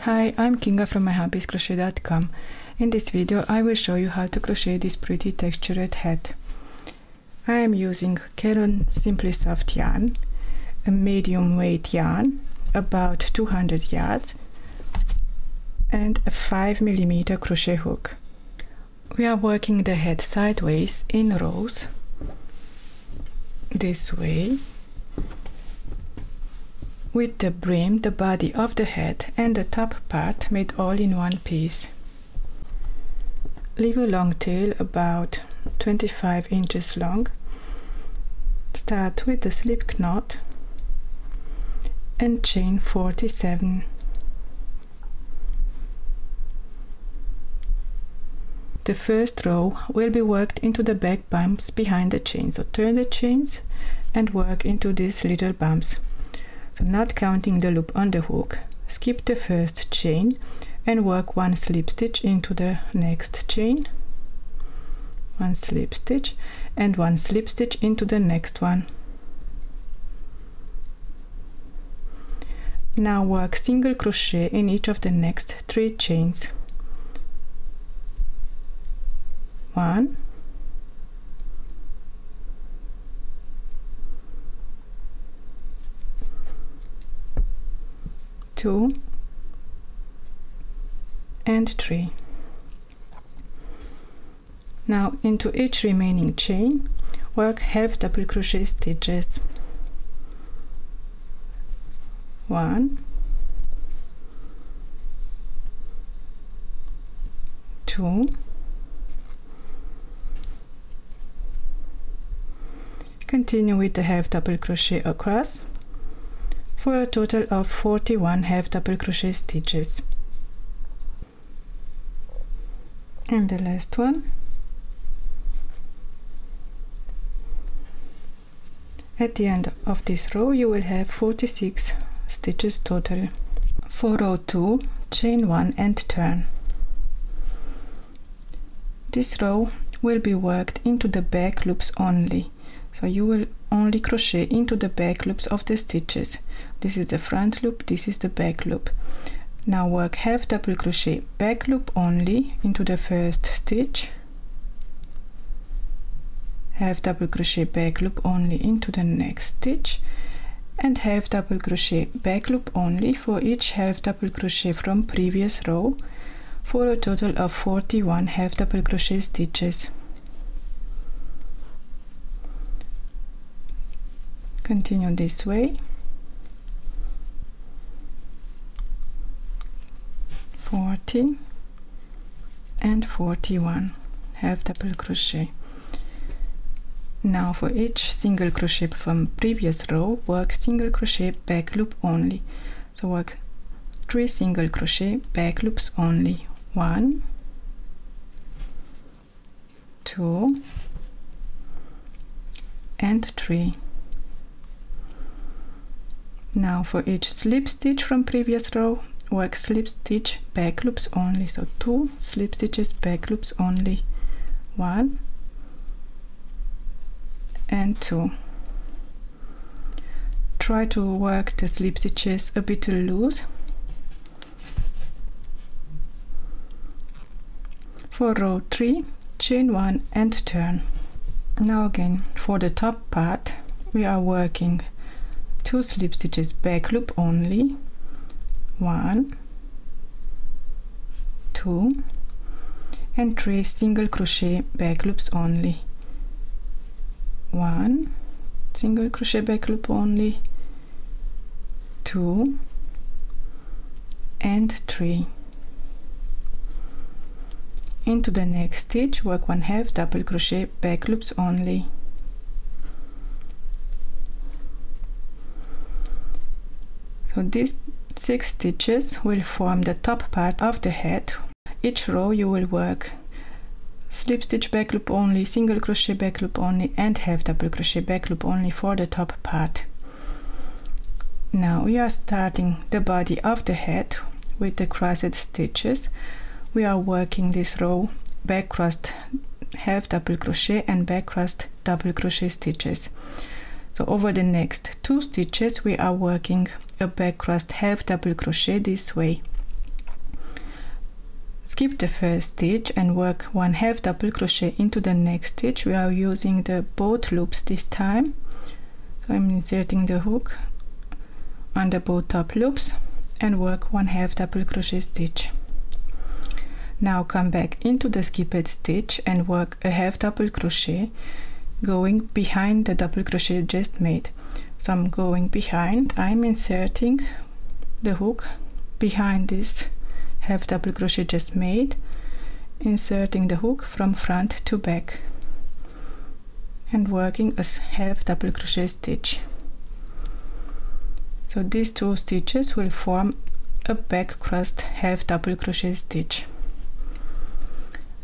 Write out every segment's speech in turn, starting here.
Hi, I'm Kinga from myhobbiescrochet.com. In this video I will show you how to crochet this pretty textured hat. I am using Caron Simply Soft yarn, a medium weight yarn, about 200 yards, and a 5mm crochet hook. We are working the hat sideways in rows, this way, with the brim, the body of the hat and the top part made all in one piece. Leave a long tail about 25 inches long. Start with the slip knot and chain 47. The first row will be worked into the back bumps behind the chain, so turn the chains and work into these little bumps. So not counting the loop on the hook, skip the first chain and work one slip stitch into the next chain, one slip stitch and one slip stitch into the next one. Now work single crochet in each of the next 3 chains. 1, 2 and 3. Now into each remaining chain work half double crochet stitches. 1, 2, continue with the half double crochet across for a total of 41 half double crochet stitches. And the last one. At the end of this row you will have 46 stitches total. For row 2, chain 1 and turn. This row will be worked into the back loops only, so you will only crochet into the back loops of the stitches. This is the front loop, this is the back loop. Now work half double crochet back loop only into the first stitch, half double crochet back loop only into the next stitch, and half double crochet back loop only for each half double crochet from previous row for a total of 41 half double crochet stitches. Continue this way. 40 and 41 half double crochet. Now for each single crochet from previous row work single crochet back loop only, so work 3 single crochet back loops only. 1, 2 and 3. Now for each slip stitch from previous row work slip stitch back loops only, so 2 slip stitches back loops only. 1 and 2. Try to work the slip stitches a bit loose. For row 3, chain 1 and turn. Now again for the top part we are working 2 slip stitches back loop only. 1, 2 and 3 single crochet back loops only. 1 single crochet back loop only, 2 and 3. Into the next stitch work 1 half double crochet back loops only. So these 6 stitches will form the top part of the hat. Each row you will work slip stitch back loop only, single crochet back loop only and half double crochet back loop only for the top part. Now we are starting the body of the hat with the crossed stitches. We are working this row back crossed half double crochet and back crossed double crochet stitches. So over the next 2 stitches we are working a back crossed half double crochet this way. skip the first stitch and work 1/2 double crochet into the next stitch. We are using the both loops this time, so I'm inserting the hook under both top loops and work 1/2 double crochet stitch. Now come back into the skipped stitch and work a 1/2 double crochet going behind the double crochet just made. So I'm going behind, I'm inserting the hook behind this 1/2 double crochet just made, inserting the hook from front to back and working a 1/2 double crochet stitch. So these two stitches will form a back crossed 1/2 double crochet stitch.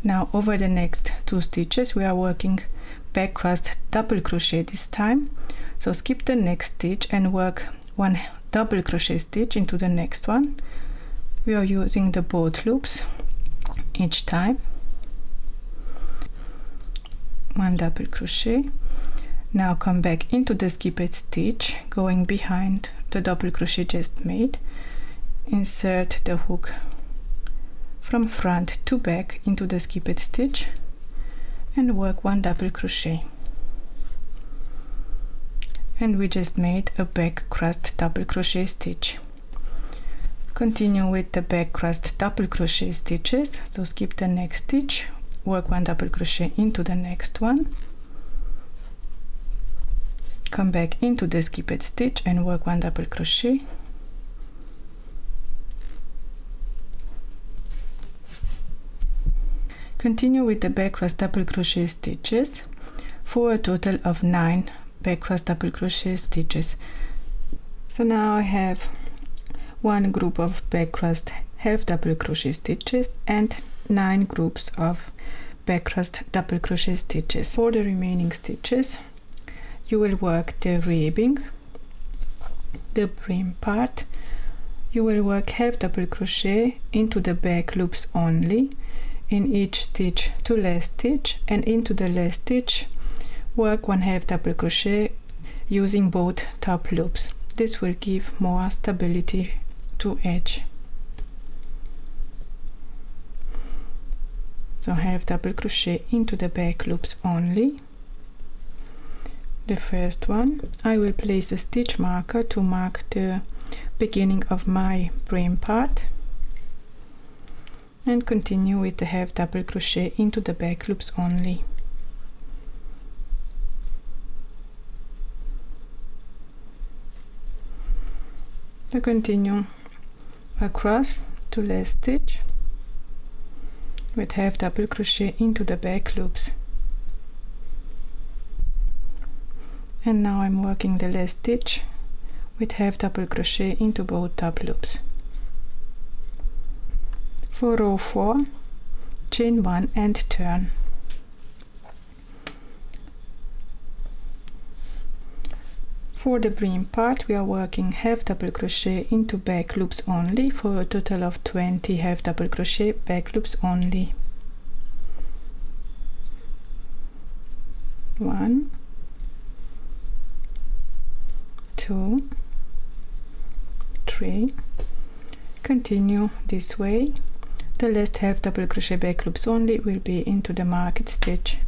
Now over the next two stitches we are working back crossed double crochet this time, so skip the next stitch and work 1 double crochet stitch into the next one. We are using the both loops each time, 1 double crochet. Now come back into the skipped stitch going behind the double crochet just made, insert the hook from front to back into the skipped stitch and work 1 double crochet, and we just made a back crossed double crochet stitch. Continue with the back crossed double crochet stitches, so skip the next stitch, work 1 double crochet into the next one, come back into the skipped stitch and work 1 double crochet, continue with the back crossed double crochet stitches for a total of 9 back crossed double crochet stitches. So now I have one group of back crossed 1/2 double crochet stitches and 9 groups of back crossed double crochet stitches. For the remaining stitches you will work the ribbing, the brim part. You will work 1/2 double crochet into the back loops only in each stitch to last stitch, and into the last stitch work 1/2 double crochet using both top loops. This will give more stability to edge. So 1/2 double crochet into the back loops only. The first one, I will place a stitch marker to mark the beginning of my brim part, and continue with the 1/2 double crochet into the back loops only. So continue across to last stitch with 1/2 double crochet into the back loops, and now I'm working the last stitch with 1/2 double crochet into both top loops. For row 4, chain 1 and turn. For the brim part we are working 1/2 double crochet into back loops only for a total of 20 1/2 double crochet back loops only. 1, 2, 3. Continue this way. The last 1/2 double crochet back loops only will be into the marked stitch.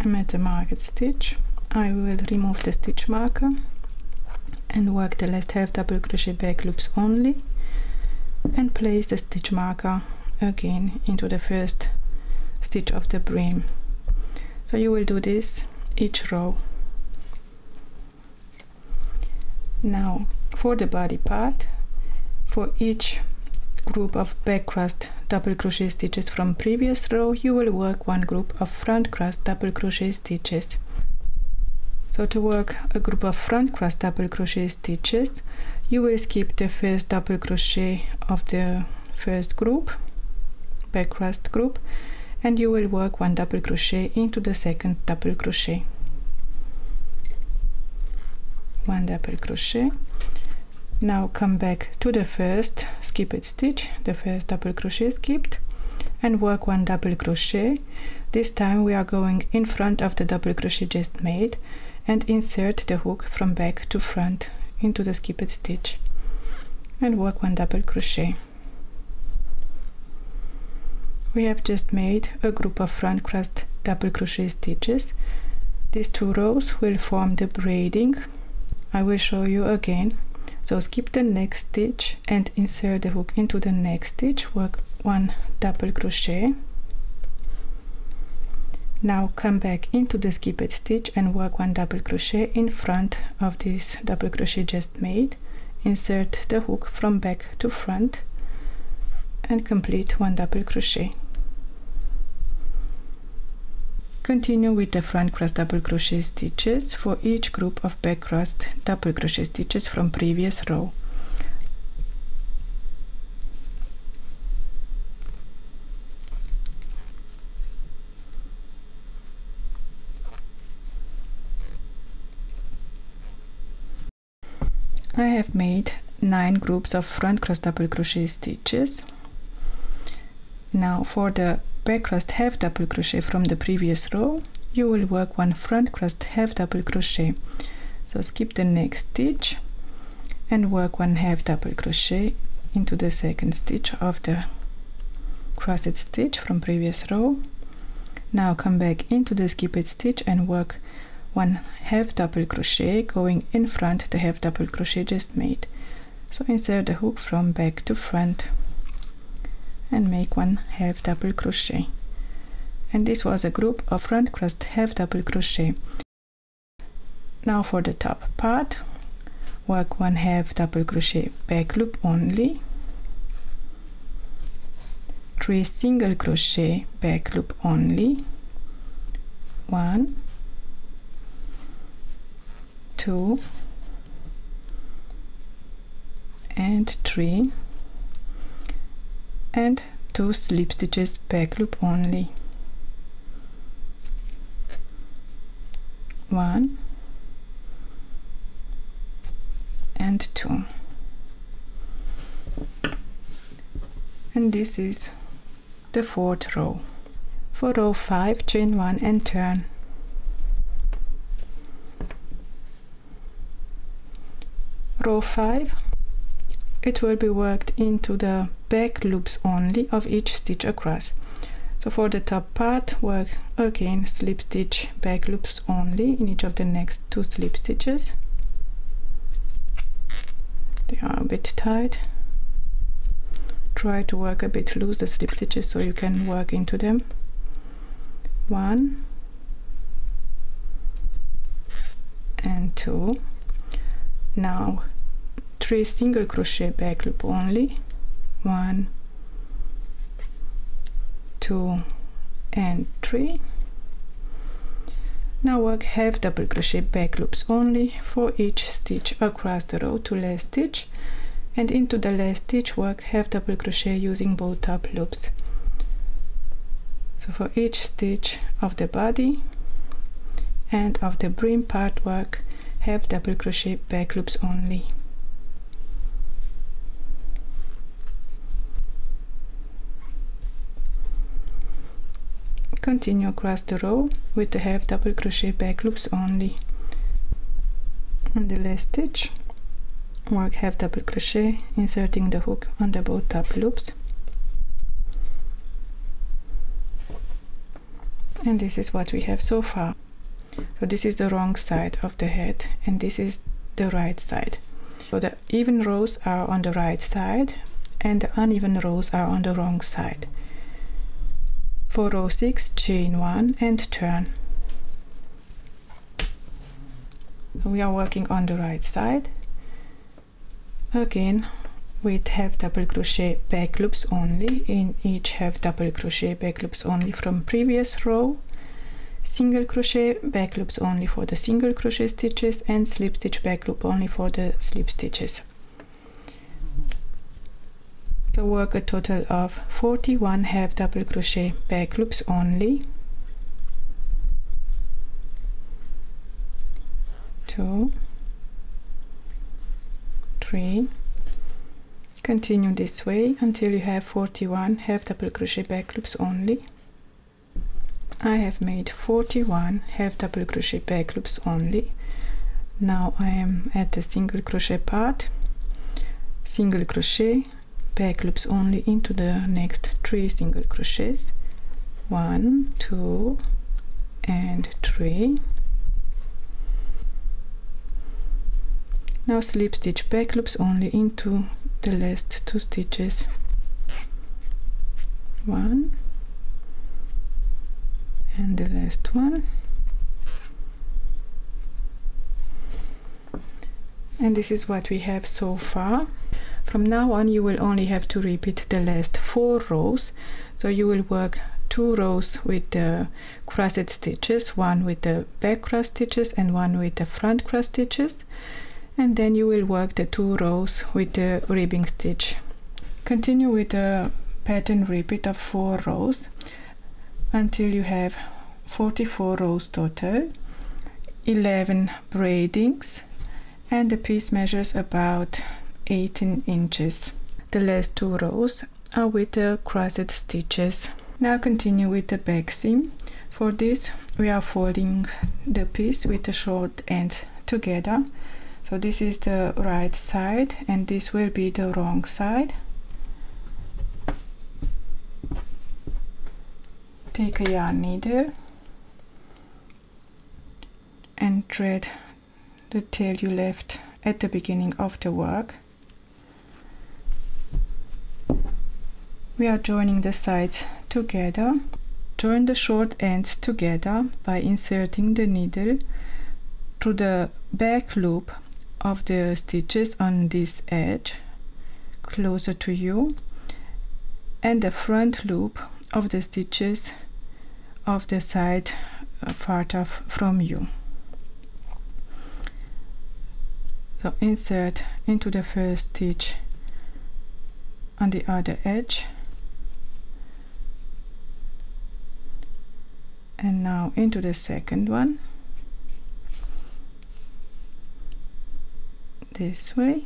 I'm at the marked stitch. I will remove the stitch marker and work the last 1/2 double crochet back loops only, and place the stitch marker again into the first stitch of the brim. So you will do this each row. Now for the body part, for each group of back crossed double crochet stitches from previous row you will work one group of front crossed double crochet stitches. So to work a group of front crossed double crochet stitches you will skip the first double crochet of the first group, back crossed group, and you will work 1 double crochet into the second double crochet. 1 double crochet. Now come back to the first skipped stitch, the first double crochet skipped, and work 1 double crochet. This time we are going in front of the double crochet just made and insert the hook from back to front into the skipped stitch and work 1 double crochet. we have just made a group of front cross double crochet stitches. These 2 rows will form the braiding. I will show you again. So skip the next stitch and insert the hook into the next stitch, work 1 double crochet. Now come back into the skipped stitch and work 1 double crochet in front of this double crochet just made. Insert the hook from back to front and complete 1 double crochet. Continue with the front cross double crochet stitches for each group of back cross double crochet stitches from previous row. I have made 9 groups of front cross double crochet stitches. Now for the back cross half double crochet from the previous row, you will work 1 front cross half double crochet. So skip the next stitch and work 1 half double crochet into the second stitch of the crossed stitch from previous row. Now come back into the skipped stitch and work 1 half double crochet going in front the half double crochet just made. So insert the hook from back to front and make 1 half double crochet. And this was a group of front cross half double crochet. Now for the top part, work 1 half double crochet back loop only, 3 single crochet back loop only, 1, 2 and 3, and 2 slip stitches back loop only, 1 and 2. And this is the 4th row. For row 5, chain 1 and turn. Row 5, it will be worked into the back loops only of each stitch across. So for the top part, work again slip stitch back loops only in each of the next 2 slip stitches. They are a bit tight. Try to work a bit loose the slip stitches so you can work into them. 1 and 2. Now 3 single crochet back loop only, 1, 2 and 3. Now work half double crochet back loops only for each stitch across the row to last stitch, and into the last stitch work half double crochet using both top loops. So for each stitch of the body and of the brim part, work half double crochet back loops only. Continue across the row with the half double crochet back loops only. On the last stitch, work half double crochet, inserting the hook under both top loops. And this is what we have so far. So this is the wrong side of the head and this is the right side. So the even rows are on the right side and the uneven rows are on the wrong side. For row 6, chain 1 and turn. So we are working on the right side. Again with half double crochet back loops only in each half double crochet back loops only from previous row, single crochet back loops only for the single crochet stitches, and slip stitch back loop only for the slip stitches. So work a total of 41 half double crochet back loops only, 2, 3. Continue this way until you have 41 half double crochet back loops only. I have made 41 half double crochet back loops only. Now I am at the single crochet part, single crochet, back loops only into the next 3 single crochets. 1, 2 and 3. Now slip stitch back loops only into the last 2 stitches. 1 and the last one. And this is what we have so far. From now on you will only have to repeat the last 4 rows. So you will work 2 rows with the crossed stitches, one with the back cross stitches and one with the front cross stitches, and then you will work the 2 rows with the ribbing stitch. Continue with the pattern repeat of 4 rows until you have 44 rows total, 11 braidings, and the piece measures about 18 inches. The last 2 rows are with the crossed stitches. Now continue with the back seam. For this we are folding the piece with the short ends together. So this is the right side and this will be the wrong side. Take a yarn needle and thread the tail you left at the beginning of the work. We are joining the sides together. Join the short ends together by inserting the needle through the back loop of the stitches on this edge closer to you and the front loop of the stitches of the side farther from you. So insert into the first stitch on the other edge, and now into the second one, this way.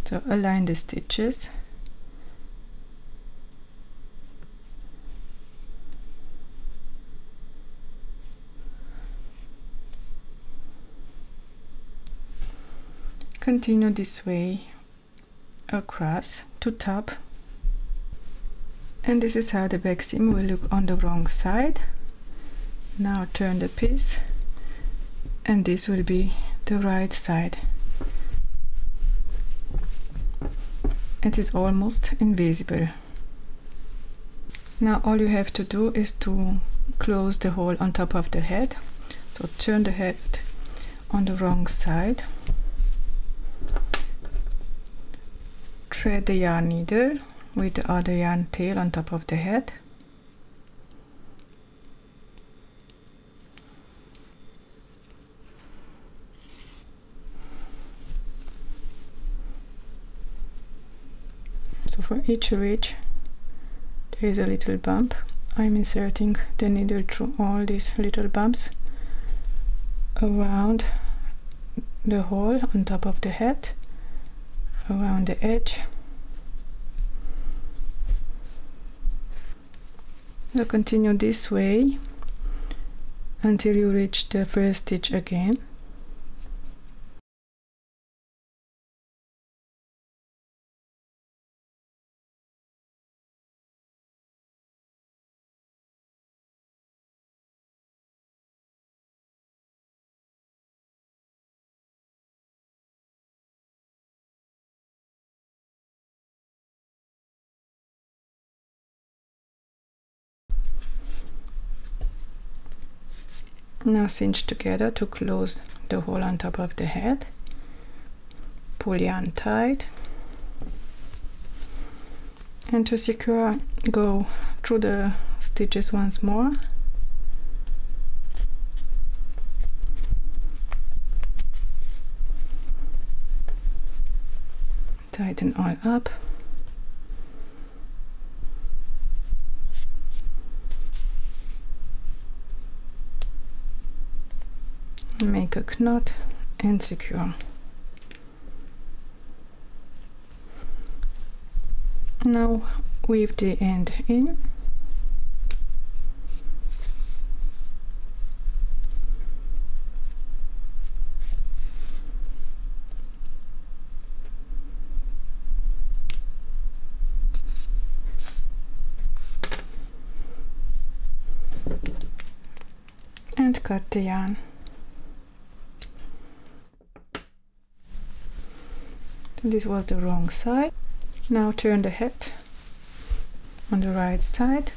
So align the stitches. Continue this way across to top, and this is how the back seam will look on the wrong side. Now turn the piece and this will be the right side. It is almost invisible. Now all you have to do is to close the hole on top of the head. So turn the head on the wrong side. Thread the yarn needle with the other yarn tail on top of the head. So for each ridge there is a little bump. I'm inserting the needle through all these little bumps around the hole on top of the head, around the edge. So continue this way until you reach the first stitch again. Now cinch together to close the hole on top of the head. Pull yarn tight, and to secure, go through the stitches once more. Tighten all up. Make a knot and secure. Now weave the end in. and cut the yarn. This was the wrong side. Now turn the hat on the right side,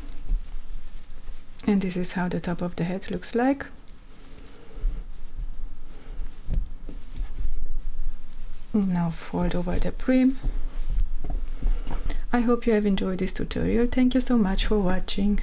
and this is how the top of the hat looks like. Now fold over the brim. I hope you have enjoyed this tutorial. Thank you so much for watching.